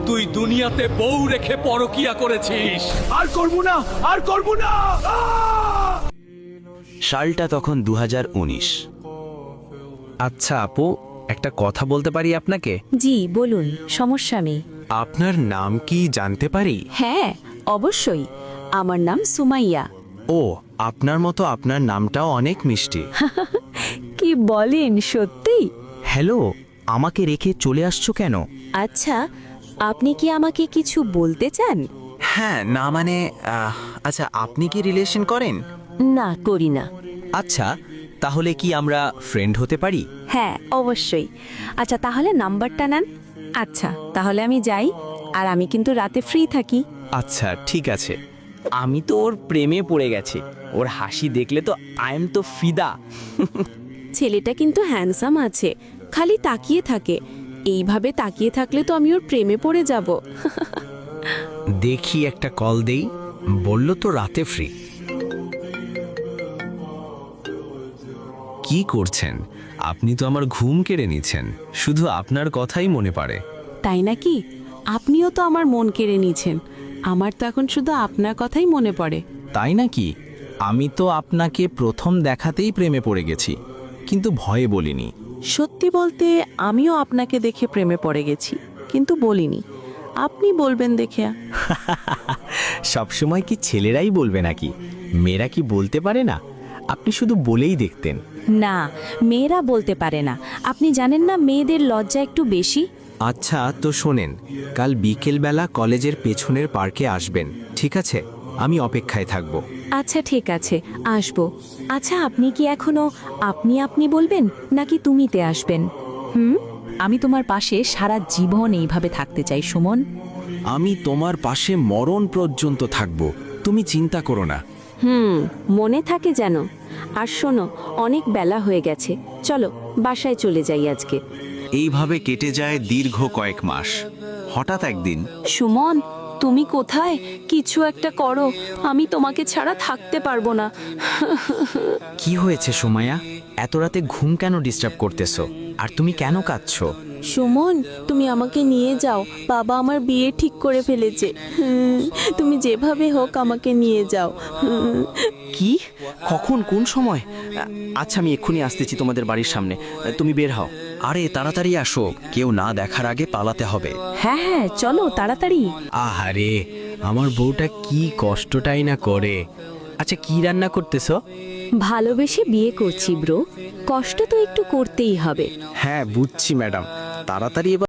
তুই দুনিয়াতে বউ রেখে পরকিয়া করেছিস। আর করব না, আর করব না। সালটা তখন 2019। আচ্ছা আপু, একটা কথা বলতে পারি আপনাকে? জি বলুন, সমস্যা নেই। আপনার নাম কি জানতে পারি? হ্যাঁ অবশ্যই, আমার নাম সুমাইয়া। ও, আপনার মতো আপনার নামটাও অনেক মিষ্টি। কি বলেন, সত্যি? হ্যালো, আমাকে রেখে চলে আসছো কেন? আচ্ছা, আপনি কি আমাকে কিছু বলতে চান? হ্যাঁ, না মানে আচ্ছা, আপনি কি রিলেশন করেন? না, করি না। আচ্ছা, তাহলে কি আমরা ফ্রেন্ড হতে পারি? হ্যাঁ অবশ্যই। আচ্ছা তাহলে নাম্বারটা নেন। আচ্ছা তাহলে আমি যাই, আর আমি কিন্তু রাতে ফ্রি থাকি। আচ্ছা ঠিক আছে। আমি তো ওর প্রেমে পড়ে গেছি। ওর হাসি দেখলে তো আই এম তো ফিদা। ছেলেটা কিন্তু হ্যান্ডসাম আছে, খালি তাকিয়ে থাকে। এইভাবে তাকিয়ে থাকলে তো আমি ওর প্রেমে পড়ে যাব। দেখি একটা কল দেই, বলল তো রাতে ফ্রি। কি করছেন? আপনি তো আমার ঘুম কেড়ে নিচ্ছেন, শুধু আপনার কথাই মনে পড়ে। তাই নাকি? আপনিও তো আমার মন কেড়ে নিয়েছেন। আমার তো এখন শুধু আপনার কথাই মনে পড়ে। তাই নাকি? আমি তো আপনাকে প্রথম দেখাতেই প্রেমে পড়ে গেছি, কিন্তু ভয়ে বলিনি। সত্যি বলতে আমিও আপনাকে দেখে প্রেমে পড়ে গেছি, কিন্তু বলিনি। আপনি বলবেন দেখে। সবসময় কি ছেলেরাই বলবে নাকি? মেয়েরা কি বলতে পারে না? আপনি শুধু বলেই দেখতেন। না, মেয়েরা বলতে পারে না। আপনি জানেন না, মেয়েদের লজ্জা একটু বেশি। আচ্ছা তো শোনেন, কাল বিকেলবেলা কলেজের পেছনের পার্কে আসবেন, ঠিক আছে? আমি অপেক্ষায় থাকব। আচ্ছা ঠিক আছে, আসবো। আচ্ছা আপনি কি এখনো আপনি আপনি বলবেন, নাকি তুমিতে আসবেন? আমি তোমার পাশে সারা জীবন এইভাবে থাকতে চাই সুমন। আমি তোমার পাশে মরণ পর্যন্ত থাকব, তুমি চিন্তা করো না। মনে থাকে যেন। আর শোনো, অনেক বেলা হয়ে গেছে, চলো বাসায় চলে যাই আজকে। এইভাবে কেটে যায় দীর্ঘ কয়েক মাস। হঠাৎ একদিন, সুমন, তুমি কোথায়? কিছু একটা করো, আমি তোমাকে ছাড়া থাকতে পারবো না। কি হয়েছে সুমাইয়া? এত রাতে ঘুম কেন ডিস্টার্ব করতেছো? আর তুমি কেন কাঁদছো? সুমন, তুমি আমাকে নিয়ে যাও। বাবা আমার বিয়ে ঠিক করে ফেলেছে। তুমি যেভাবে হোক আমাকে নিয়ে যাও। কি? কখন, কোন সময়? আচ্ছা আমি এক্ষুনি আসতেছি তোমাদের বাড়ির সামনে, তুমি বের হও। আরে তাড়াতাড়ি আসো, কেউ না দেখার আগে পালাতে হবে। হ্যাঁ হ্যাঁ চলো তাড়াতাড়ি। আহারে, আমার বউটা কি কষ্টটাই না করে। আচ্ছা, কি রান্না করতেছো? ভালোবেসে বিয়ে করছি ব্রো, কষ্ট তো একটু করতেই হবে। হ্যাঁ বুঝছি ম্যাডাম, তাড়াতাড়ি এবার